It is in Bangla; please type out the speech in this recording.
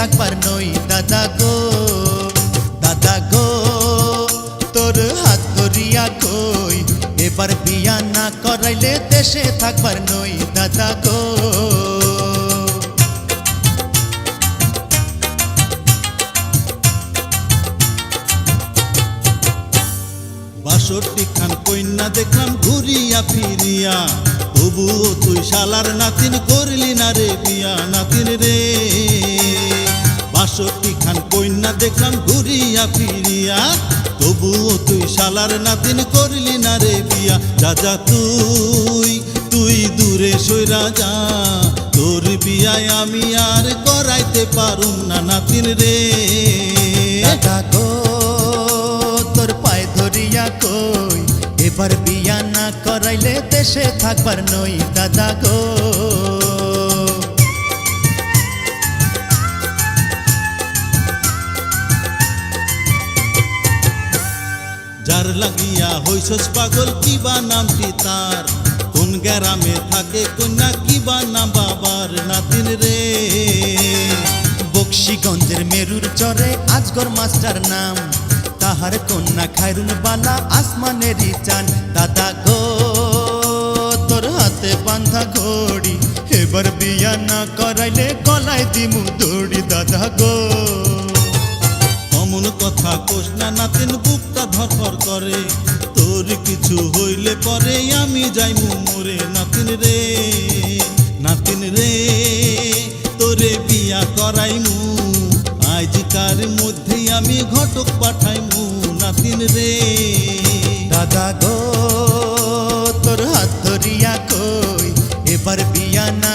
থাকবার নই দাদা গো। দাদা গো তোর হাত ধরিয়া কই, এবার বিয়া না করাইলে দেশে থাকবার নই দাদা গো। ৬২ খান কন্যা দেখলাম ঘুরিয়া ফিরিয়া, তবুও তুই শালার নাতিন করলি না রে বিয়া নাতিন রে। ৬২ খান কন্যা দেখলাম ঘুরিয়া ফিরিয়া, তবুও তুই শালার নাতিন করলি না রে বিয়া। যা যা তুই দূরে সইরা যা, তোর বিয়ায় আমি আর করাইতে পারুম না নাতিন রে। দাদা গো তোর পায়ে ধরিয়া কই, এবার বিয়া না করাইলে দেশে থাকবার নই দাদা গো। যার লাগিয়া হইছস পাগল কিবা নামটি তার, কোন গ্রামে থাকে কন্যা কিবা নাম বাবার নাতিন রে। বক্সিগঞ্জের মেরুর চরে আজগর মাস্টার নাম, তাহার কন্যা খায়রুন বালা আসমানেরই চান। দাদা গো তোর হাতে বান্ধা ঘড়ি, এবার বিয়া না করাইলে গলায় দিমু দড়ি দাদা গো। অমন কথা কোস না নাতিন, বুকটা ধরফর করে, তোর কিছু হইলে পরে আমি যাইমু মরে নাতিন রে। নাতিন রে তোরে বিয়া করাইমু, আজকার মধ্যেই আমি ঘটক পাঠাইমু নাতিন রে। দাদা গো তোর হাত ধরিয়া কই, এবার বিয়া না